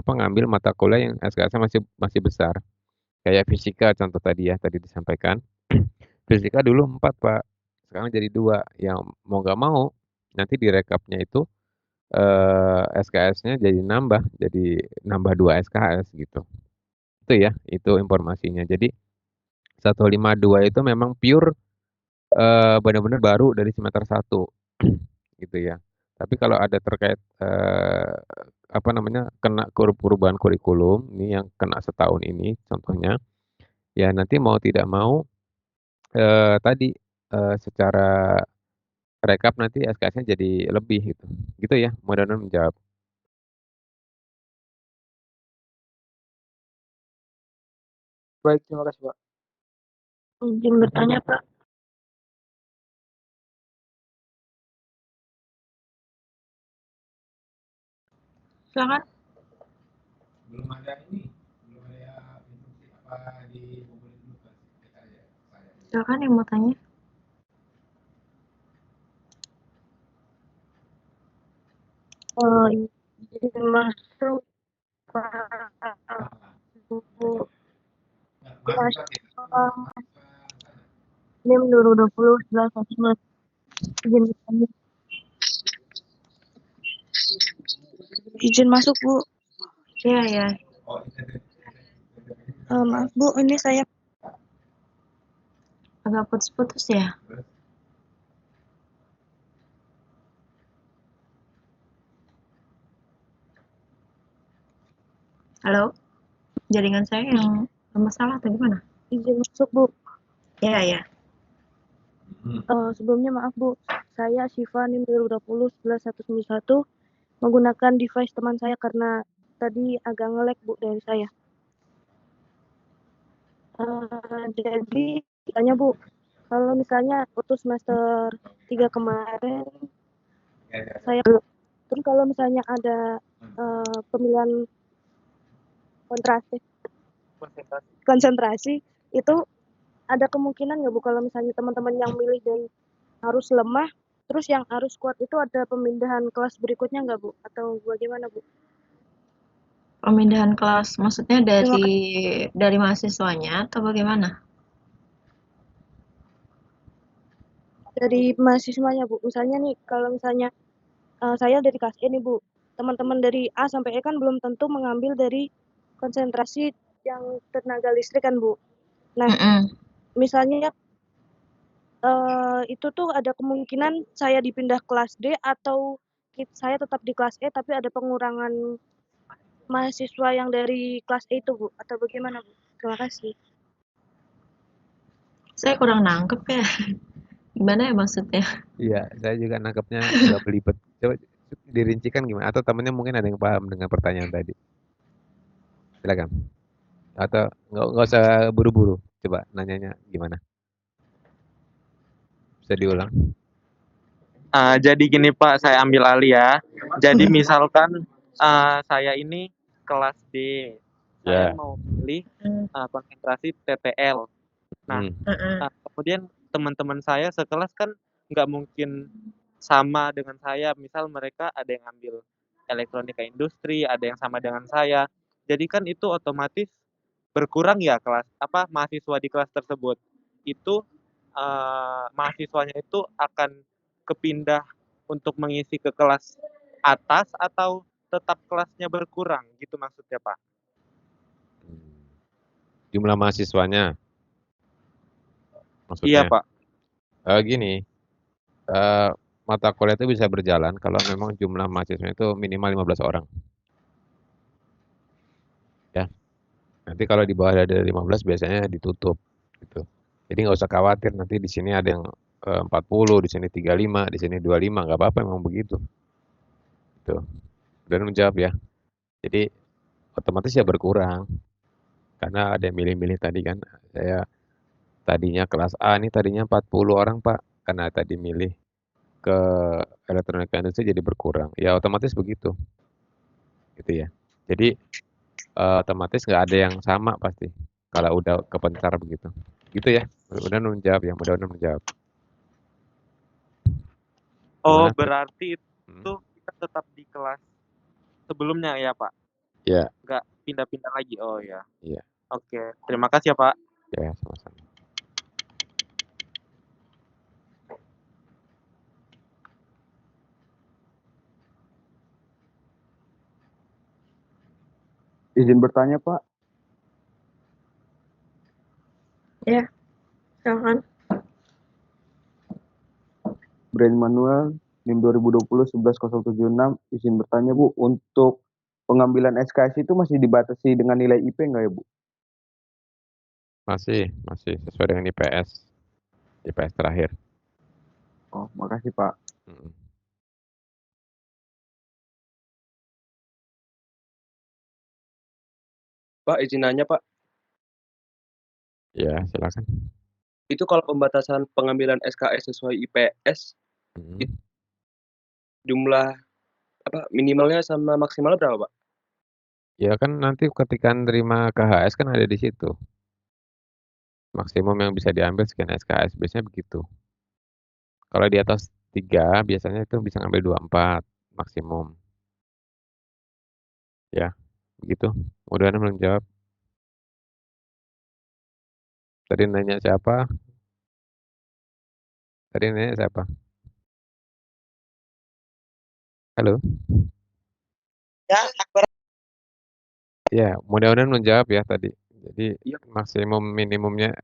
ngambil mata kuliah yang SKS-nya masih besar. Kayak fisika contoh tadi ya, tadi disampaikan. Fisika dulu 4 Pak, sekarang jadi 2. Yang mau nggak mau nanti di rekapnya itu SKS-nya jadi nambah 2 SKS gitu. Itu ya, itu informasinya. Jadi 152 itu memang pure benar-benar baru dari semester 1 gitu ya. Tapi kalau ada terkait apa namanya, kena perubahan kurikulum, ini yang kena setahun ini contohnya, ya nanti mau tidak mau tadi secara rekap nanti SKS-nya jadi lebih gitu. Gitu ya, mudah-mudahan menjawab. Baik, terima kasih Pak. Izin bertanya, Pak. Silakan. Belum ada instruksi apa di Silakan yang mau tanya. Izin masuk Pak. Bu. Kelas NIM 2020 11 izin bertanya. Izin masuk, Bu. Iya, ya. Maaf, Bu, ini saya Agak putus-putus ya. Halo? Jaringan saya yang bermasalah atau gimana? izin masuk, Bu. Iya, ya. Sebelumnya maaf, Bu. Saya Syifa NIM 2020 11191 menggunakan device teman saya karena tadi agak nge-lag, Bu, dari saya. Jadi tanya, Bu, kalau misalnya waktu semester 3 kemarin saya terus kalau misalnya ada pemilihan konsentrasi itu ada kemungkinan nggak, Bu, kalau misalnya teman-teman yang milih dari arus lemah terus yang arus kuat itu ada pemindahan kelas berikutnya nggak, Bu, atau bagaimana, Bu? Pemindahan kelas maksudnya Terima dari mahasiswanya atau bagaimana? Dari mahasiswanya, Bu. Misalnya nih kalau misalnya saya dari kelas E nih, Bu, teman-teman dari A sampai E kan belum tentu mengambil dari konsentrasi yang tenaga listrik kan, Bu. Nah, misalnya itu tuh ada kemungkinan saya dipindah kelas D atau saya tetap di kelas E tapi ada pengurangan mahasiswa yang dari kelas E itu, Bu, atau bagaimana, Bu? Terima kasih. Saya kurang nangkep ya. Gimana ya maksudnya? Iya, saya juga nangkepnya agak belibet. Coba dirincikan gimana? Atau temennya mungkin ada yang paham dengan pertanyaan tadi. Silakan. Atau nggak usah buru-buru. Coba nanyanya gimana? Bisa diulang? Jadi gini Pak, saya ambil alih ya. Jadi misalkan saya ini kelas D, saya mau pilih konsentrasi TTL. Nah, kemudian teman-teman saya sekelas kan nggak mungkin sama dengan saya. Misal mereka ada yang ambil elektronika industri, ada yang sama dengan saya. Jadi kan itu otomatis berkurang ya mahasiswa di kelas tersebut. Itu mahasiswanya itu akan kepindah untuk mengisi ke kelas atas atau tetap kelasnya berkurang gitu maksudnya Pak? Jumlah mahasiswanya Iya maksudnya? Pak. Gini, mata kuliah itu bisa berjalan kalau memang jumlah mahasiswanya itu minimal 15 orang. Ya, nanti kalau di bawah dari 15 biasanya ditutup gitu. Jadi nggak usah khawatir nanti di sini ada yang 40, di sini 35, di sini 25, nggak apa-apa memang begitu. Gitu. Dan menjawab ya. Jadi otomatis ya berkurang. Karena ada yang milih-milih tadi kan. Saya tadinya kelas A nih tadinya 40 orang Pak. Karena tadi milih ke elektronika industri jadi berkurang. Ya otomatis begitu. Gitu ya. Jadi otomatis nggak ada yang sama pasti. Kalau udah kepencar begitu. Gitu ya. Mudah-mudahan menjawab ya. Mudah-mudahan menjawab. Oh, Gimana? berarti itu kita tetap di kelas sebelumnya ya Pak? Ya, Nggak pindah-pindah lagi? Oh ya. iya, Oke, terima kasih ya Pak. ya sama-sama. Izin bertanya, Pak. Ya, silakan. Brand Manuel, NIM 2020-11076. Izin bertanya, Bu, untuk pengambilan SKS itu masih dibatasi dengan nilai IP nggak ya, Bu? Masih sesuai dengan IPS terakhir. Oh, makasih, Pak. Mm. Pak, izin nanya Pak, Ya, silakan. itu kalau pembatasan pengambilan SKS sesuai IPS, Mm. jumlah minimalnya sama maksimalnya berapa Pak? Ya kan nanti ketika nerima KHS kan ada di situ. Maksimum yang bisa diambil sekian SKS, biasanya begitu. Kalau di atas 3 biasanya itu bisa ngambil 24 maksimum. Ya, begitu. Mudah-mudahan belum jawab. Tadi nanya siapa? Tadi nanya siapa? Halo? Ya, Akbar. Ya, mudah-mudahan menjawab ya tadi. Jadi Iya. maksimum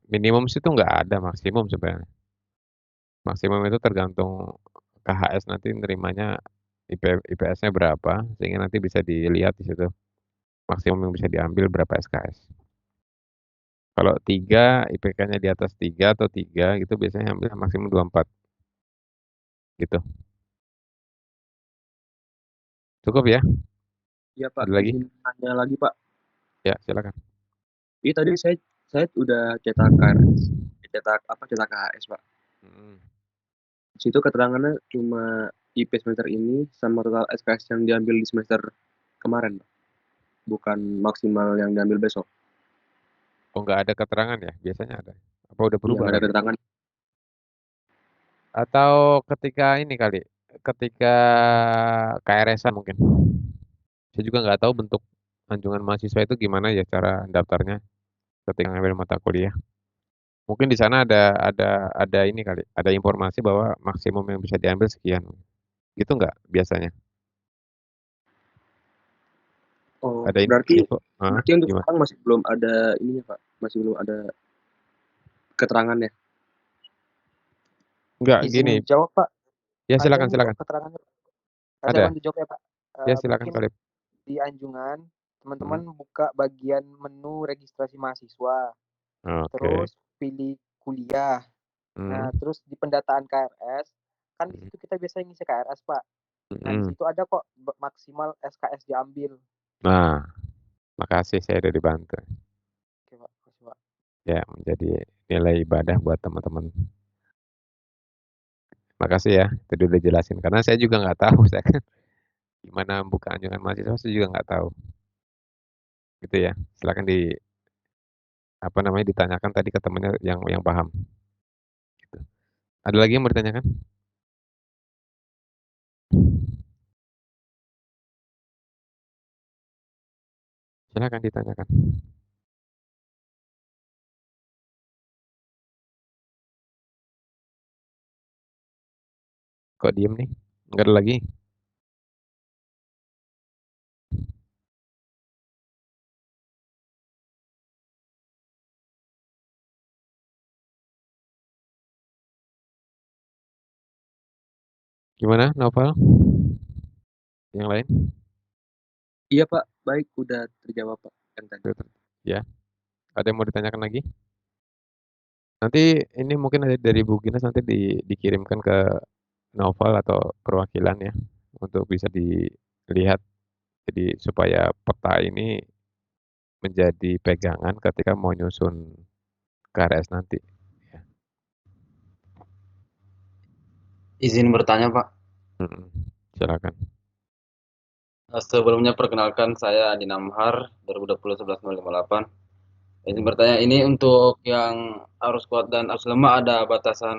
minimum situ nggak ada maksimum sebenarnya. Maksimum itu tergantung KHS nanti nerimanya IPS-nya berapa, sehingga nanti bisa dilihat di situ maksimum yang bisa diambil berapa SKS. Kalau 3, IPK-nya di atas 3 atau 3 gitu biasanya ambil maksimum 24. Gitu. Cukup ya? Iya Pak, Ada lagi? izin tanya lagi Pak. Ya, silakan. Iya tadi saya udah cetak cetak KHS Pak. Mm. Di situ keterangannya cuma IP semester ini sama total SKS yang diambil di semester kemarin Pak. Bukan maksimal yang diambil besok. Oh, nggak ada keterangan ya? Biasanya ada. Apa udah Iya, berubah nggak ada lagi? keterangan. Atau ketika ini kali, ketika KRS-an mungkin. Saya juga nggak tahu bentuk anjungan mahasiswa itu gimana ya cara daftarnya ketika ngambil mata kuliah. Mungkin di sana ada ini kali, ada informasi bahwa maksimum yang bisa diambil sekian. Gitu nggak biasanya? Oh, Ada berarti info? Hah? berarti untuk Gimana? sekarang masih belum ada ininya Pak. Masih belum ada keterangannya. Enggak, Izin gini. jawab Pak. Ya Ada silakan nih silakan. keterangannya. Saya Ada. bantu jawab ya Pak. Ya silakan Mungkin Kalib. di anjungan teman-teman Hmm. buka bagian menu registrasi mahasiswa, Oke. terus pilih kuliah. Hmm. Nah, terus di pendataan KRS kan di Hmm. situ kita biasanya ngisi KRS Pak. Nah, di Hmm. situ ada kok maksimal SKS diambil. Nah, makasih saya udah dibantu. Oke Pak, makasih Pak. Ya, menjadi nilai ibadah buat teman-teman. Makasih ya, itu udah jelasin. Karena saya juga nggak tahu, saya kan gimana buka anjungan mahasiswa saya juga nggak tahu. Gitu ya. Silakan ditanyakan tadi ke temennya yang paham. Gitu. Ada lagi yang mau ditanyakan? Silakan ditanyakan. Kok diem nih? Nggak ada lagi? Gimana, Novel? Yang lain? Iya Pak, baik udah terjawab Pak yang tadi. Ya, ada yang mau ditanyakan lagi? Nanti ini mungkin ada dari Bu Ginas nanti dikirimkan ke Novel atau perwakilan ya untuk bisa dilihat jadi supaya peta ini menjadi pegangan ketika mau nyusun KRS nanti. Ya. Izin bertanya, Pak. Silakan. Sebelumnya perkenalkan saya Adi Namhar 2020-11058. Izin bertanya, ini untuk yang arus kuat dan arus lemah ada batasan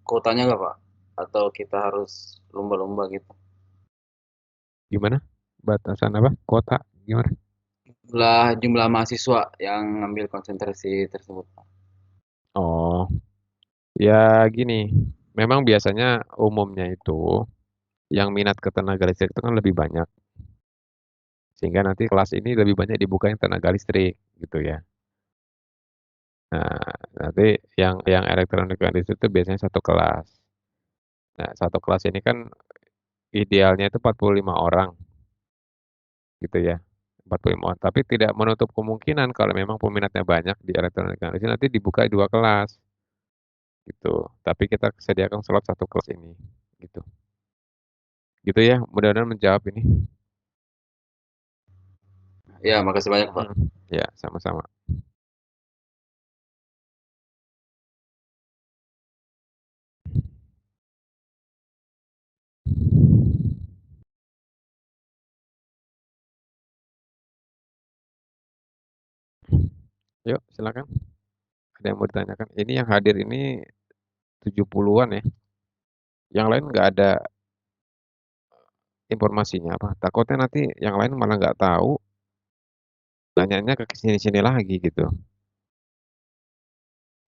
kuotanya nggak, Pak? Atau kita harus lomba-lomba gitu? Gimana? Batasan apa? Kuota gimana? Jumlah mahasiswa yang ngambil konsentrasi tersebut, Pak. Oh, ya gini. Memang biasanya umumnya itu yang minat ke tenaga listrik itu kan lebih banyak. Sehingga nanti kelas ini lebih banyak dibukain tenaga listrik gitu ya. Nah, nanti yang elektronik listrik itu biasanya satu kelas. Nah, satu kelas ini kan idealnya itu 45 orang gitu ya. 45 orang. Tapi tidak menutup kemungkinan kalau memang peminatnya banyak di elektronik listrik nanti dibuka 2 kelas gitu. Tapi kita sediakan slot satu kelas ini gitu. Gitu ya, mudah-mudahan menjawab ini. Ya, makasih banyak, Pak. Ya, sama-sama. Yuk, silakan. Ada yang mau ditanyakan? Ini yang hadir ini 70-an ya. Yang lain nggak ada informasinya apa. Takutnya nanti yang lain malah nggak tahu, tanyanya ke sini-sini lagi gitu.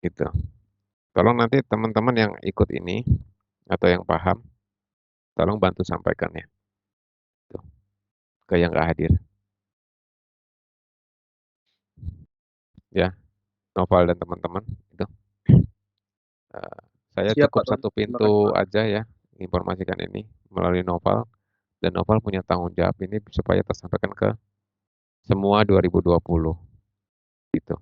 Gitu. Tolong nanti teman-teman yang ikut ini atau yang paham, tolong bantu sampaikan ya. Tuh, ke yang nggak hadir. Ya, Noval dan teman-teman itu. Saya Siap, cukup Pak Tony. satu Terima kasih, pintu Pak. aja ya informasikan ini melalui Noval dan Noval punya tanggung jawab ini supaya tersampaikan ke semua 2020 gitu.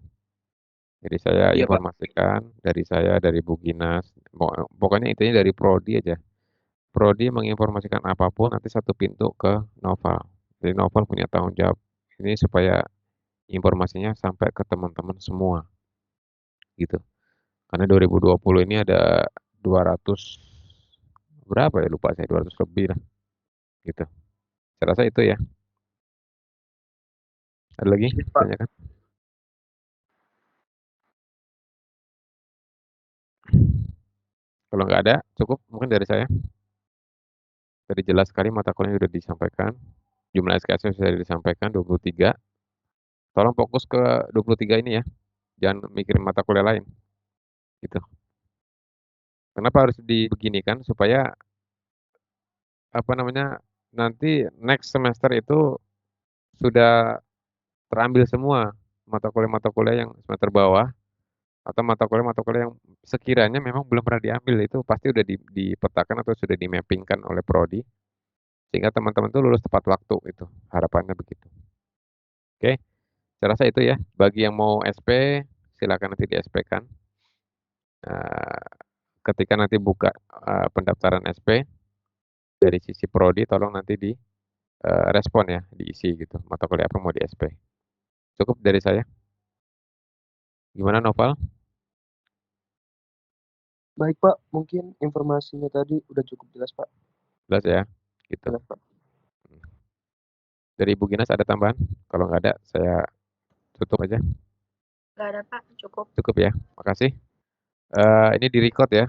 Jadi saya Iya, Pak. informasikan dari saya dari Bu Ginas, pokoknya intinya dari Prodi aja. Prodi menginformasikan apapun nanti satu pintu ke Noval. Jadi Noval punya tanggung jawab ini supaya informasinya sampai ke teman-teman semua gitu. Karena 2020 ini ada 200 berapa ya lupa saya 200 lebih lah gitu. Saya rasa itu ya. Ada lagi? Siap, Pak. Tanyakan. Kalau nggak ada, cukup mungkin dari saya. Tadi jelas sekali mata kuliahnya sudah disampaikan. Jumlah SKS sudah disampaikan 23. Tolong fokus ke 23 ini ya. Jangan mikirin mata kuliah lain. Gitu. Kenapa harus dibeginikan supaya apa namanya? Nanti next semester itu sudah terambil semua mata kuliah yang semester bawah atau mata kuliah yang sekiranya memang belum pernah diambil itu pasti udah dipetakan atau sudah dimappingkan oleh prodi sehingga teman-teman tuh lulus tepat waktu itu harapannya begitu. Oke, saya rasa itu ya. Bagi yang mau SP silakan nanti di SP-kan. Ketika nanti buka pendaftaran SP dari sisi prodi tolong nanti di respon ya, diisi gitu. Mata kuliah apa mau di SP. Cukup dari saya. Gimana Noval? Baik, Pak. Mungkin informasinya tadi udah cukup jelas, Pak. Jelas ya, gitu. Jelas, Pak. Dari Ibu Ginas ada tambahan? Kalau nggak ada, saya tutup aja. Nggak ada, Pak. Cukup. Cukup ya, makasih. Ini di record ya.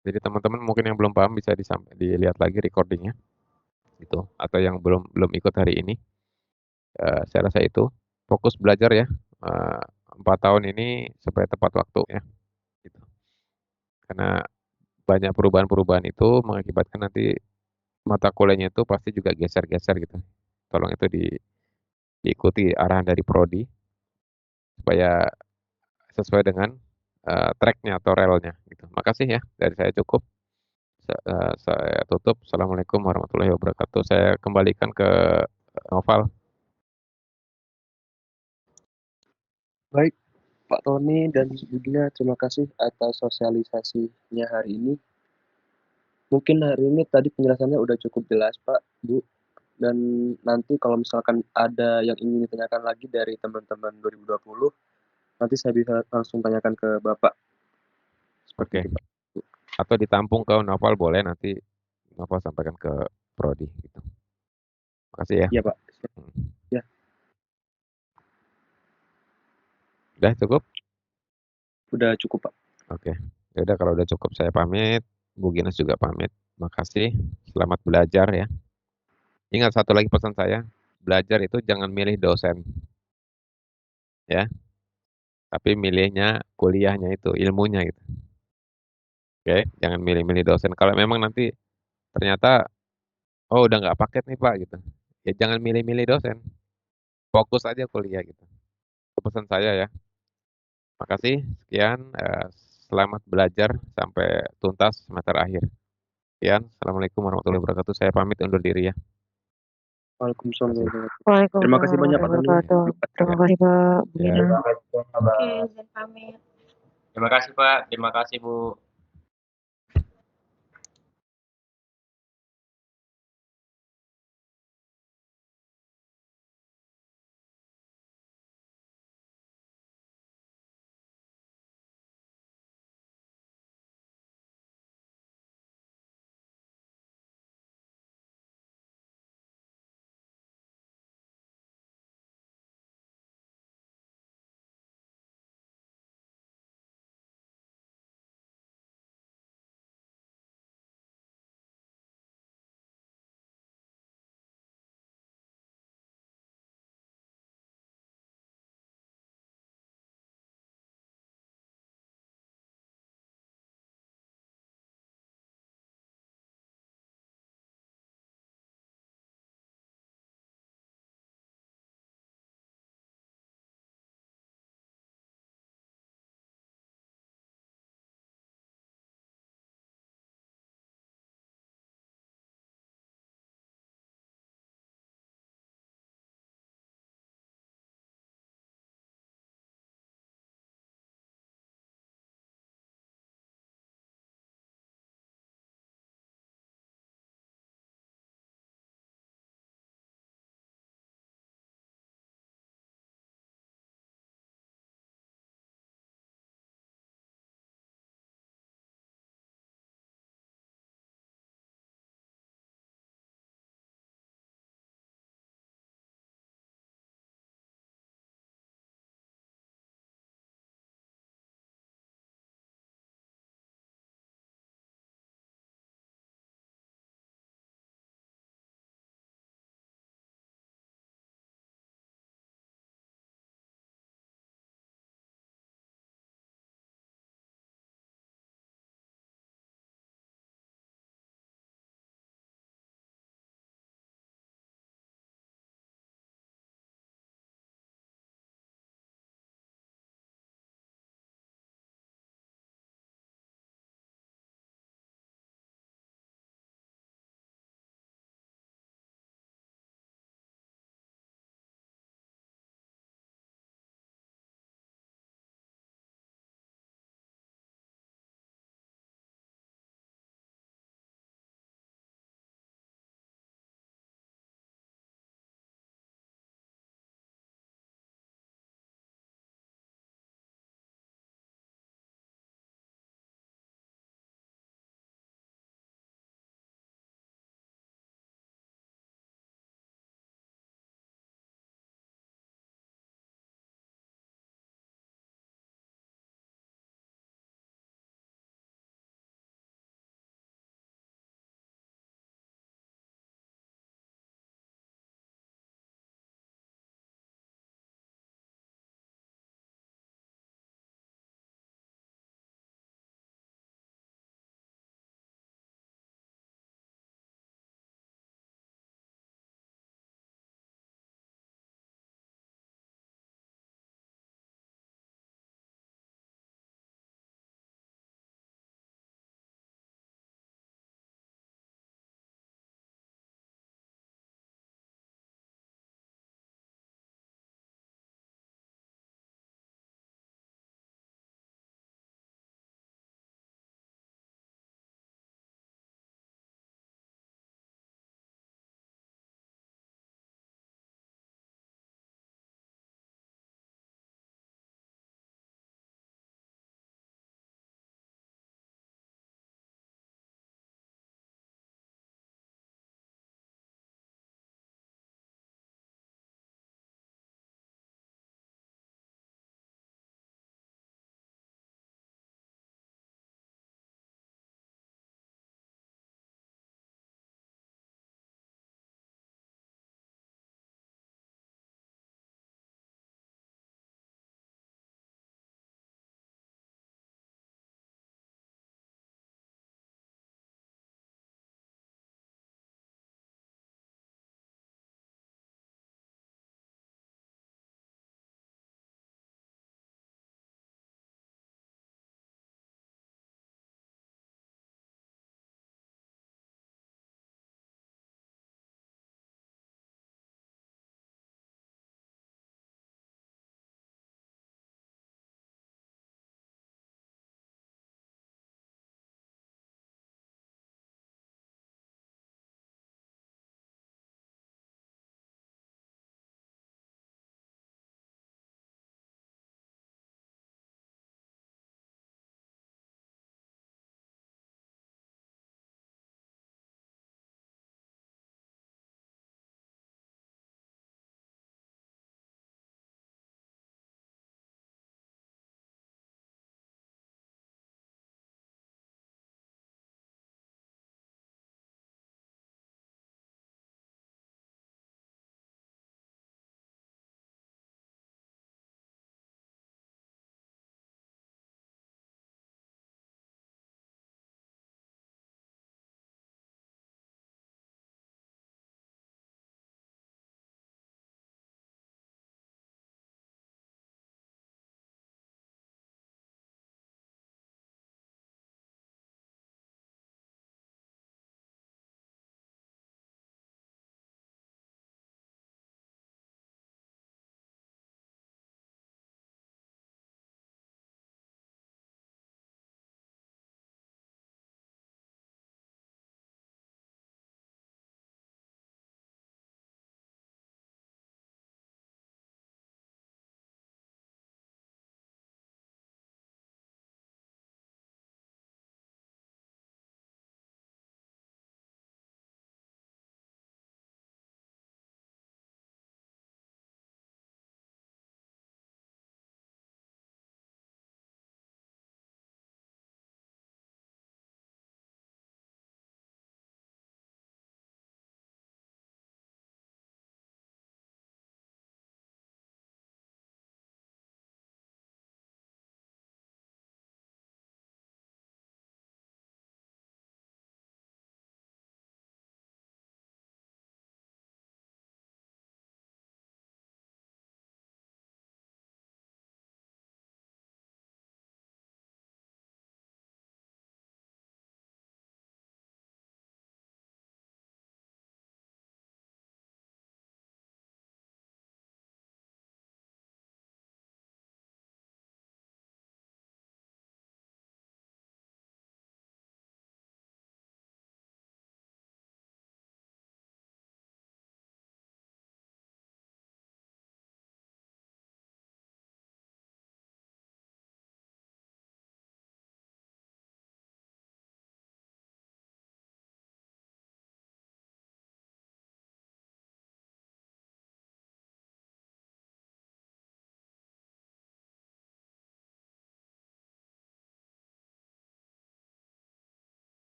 Jadi teman-teman mungkin yang belum paham bisa dilihat lagi recordingnya, gitu. Atau yang belum ikut hari ini, saya rasa itu fokus belajar ya. 4 tahun ini supaya tepat waktu ya, gitu. Karena banyak perubahan-perubahan itu mengakibatkan nanti mata kuliahnya itu pasti juga geser-geser gitu. Tolong itu diikuti arahan dari prodi supaya sesuai dengan track-nya atau relnya gitu. Makasih ya dari saya cukup. Saya tutup. Assalamualaikum warahmatullahi wabarakatuh. Saya kembalikan ke Noval. Baik, Pak Tony dan Bu Gina, terima kasih atas sosialisasinya hari ini. Mungkin hari ini tadi penjelasannya udah cukup jelas, Pak, Bu. Dan nanti kalau misalkan ada yang ingin ditanyakan lagi dari teman-teman 2020, nanti saya bisa langsung tanyakan ke Bapak. Seperti Oke. itu, Pak. Atau ditampung ke Noval boleh nanti Noval sampaikan ke prodi gitu. Makasih ya. Iya, Pak. Ya. Udah cukup? Udah cukup, Pak. Oke. Ya udah kalau udah cukup saya pamit. Bu Ginas juga pamit. Makasih. Selamat belajar ya. Ingat satu lagi pesan saya, belajar itu jangan milih dosen, ya, tapi milihnya kuliahnya itu, ilmunya gitu. Oke, jangan milih-milih dosen. Kalau memang nanti ternyata, oh udah nggak paket nih Pak gitu, ya jangan milih-milih dosen, fokus aja kuliah gitu. Itu pesan saya ya. Makasih, sekian, selamat belajar sampai tuntas semester akhir. Sekian, assalamualaikum warahmatullahi wabarakatuh. Saya pamit undur diri ya. Waalaikumsalam Terima warahmatullahi wabarakatuh. Terima kasih banyak Pak Tony. Terima kasih Pak Bu Ya. Gina. Oke, izin pamit. Terima kasih Pak, terima kasih Bu.